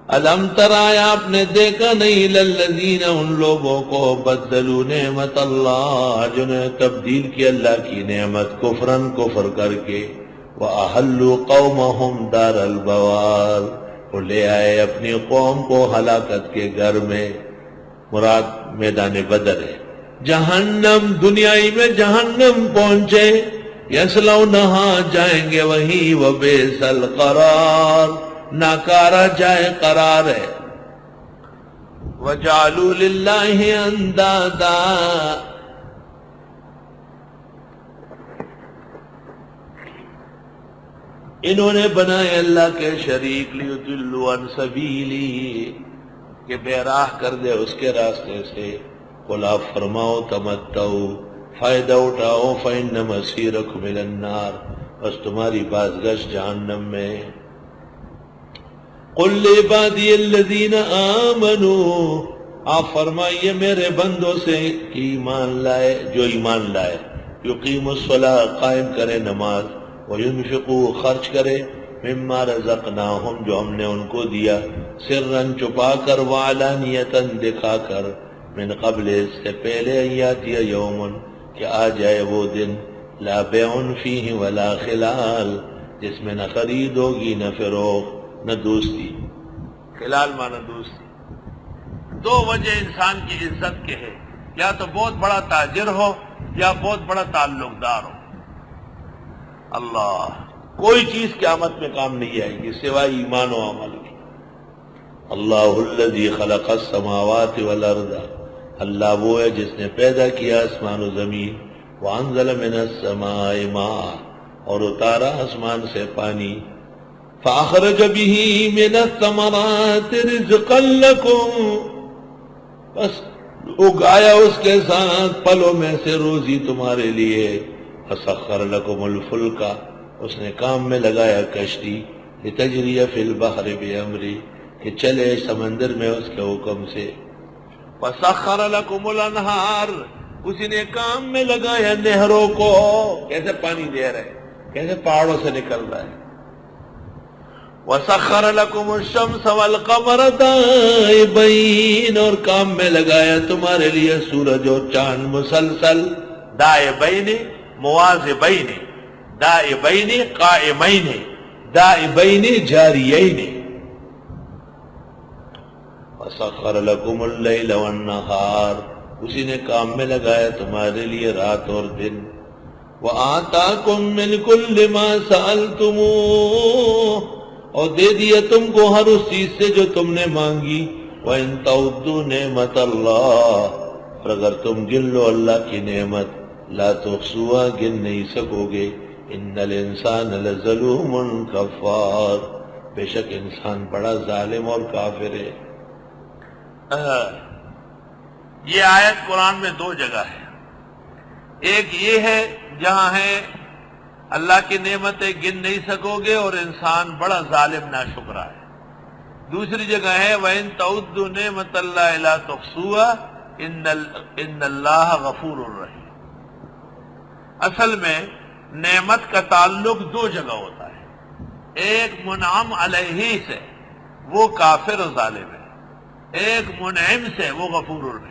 الم تر آیا آپ نے دیکھا نہیں للذین ان لوگوں کو بدلوا نعمت اللہ جنہیں تبدیل کیا اللہ کی نعمت کفرن کفر کر کے وَأَحَلُّوا قَوْمَهُمْ دَارَ الْبَوَارِ وہ لے آئے اپنی قوم کو ہلاکت کے گھر میں، مراد میدان بدر ہے، جہنم دنیائی میں جہنم پہنچے، یصلونہا جائیں گے وہی وبئس القرار ناکارہ جائے قرار ہے، وجعلوا للہ اندادا انہوں نے بنائے اللہ کے شریک لیضلوا عن سبیلی کہ بے راہ کر دے اس کے راستے سے، قل آپ فرماؤ تمتعوا فائدہ اٹھاؤ فإن مصیرکم الی النار بس تمہاری بازگشت جہنم میں، قل لعبادی الذین آمنوا آپ فرمائیے میرے بندوں سے ایمان لائے جو ایمان لائے، یقیموا الصلاۃ قائم کرے نماز، وینفقوا خرچ کرے، مما رزقناہم جو ہم نے ان کو دیا، سرًا چھپا کر وعلانیۃً دکھا کر، من قبل اس سے پہلے ان یاتی یوم کہ آ جائے وہ دن، لا بیع فیہ ولا خلال جس میں نہ خرید ہوگی نہ فروخت نہ دوستی، خلال معنی دوستی۔ دو وجہ انسان کی عزت کے ہے، یا تو بہت بڑا تاجر ہو یا بہت بڑا تعلق دار ہو، اللہ کوئی چیز قیامت میں کام نہیں آئے گی سوائے ایمان و عمل کی۔ اللہ الذی خلق السماوات والارض اللہ وہ ہے جس نے پیدا کیا آسمان و زمین، وانزل من السماء ماء اور اتارا آسمان سے پانی، فاخرج به من الثمرات رزقا لکم بس اگایا اس کے ساتھ پھلوں میں سے روزی تمہارے لیے، فسخر لکم الفلک اس نے کام میں لگایا کشتی، لتجری فی البحر بامری کہ چلے سمندر میں اس کے حکم سے، وسخر لکم الانہار اسی نے کام میں لگایا نہروں کو، کیسے پانی دے رہے کیسے پہاڑوں سے نکل رہا ہے، وَسَخَّرَ لَكُمُ الشَّمْسَ وَالْقَمَرَ دَائِبَيْنِ اور کام میں لگایا تمہارے لیے سورج اور چاند مسلسل، دائبین مواظبین، دائبین قائمین، دائبین جاریین، وَسَخَّرَ لَكُمُ اللَّيْلَ وَالنَّهَارَ اسی نے کام میں لگایا تمہارے لیے رات اور دن، وَآتَاكُم مِّن كُلِّ مَا سَأَلْتُمُوهُ اور دے دیا تم کو ہر اس چیز سے جو تم نے مانگی، وَإِن تَعُدُّوا نِعْمَتَ اللَّهِ اور اگر تم گن لو اللہ کی نعمت، لا تحصوها گن نہیں سکو گے، إِنَّ الْإِنسَانَ لَظَلُومٌ كَفَّارٌ بے شک انسان بڑا ظالم اور کافر ہے۔ یہ آیت قرآن میں دو جگہ ہے، ایک یہ ہے جہاں ہے اللہ کی نعمتیں گن نہیں سکو گے اور انسان بڑا ظالم ناشکرا ہے، دوسری جگہ ہے وَإِن تَعُدُّوا نِعْمَتَ اللَّهِ لَا تُحْصُوهَا إِنَّ اللَّهَ غَفُورٌ رَحِيمٌ۔ اصل میں نعمت کا تعلق دو جگہ ہوتا ہے، ایک منعم علیہ سے وہ کافر و ظالم ہے، ایک منعم سے وہ غفور الرحیم۔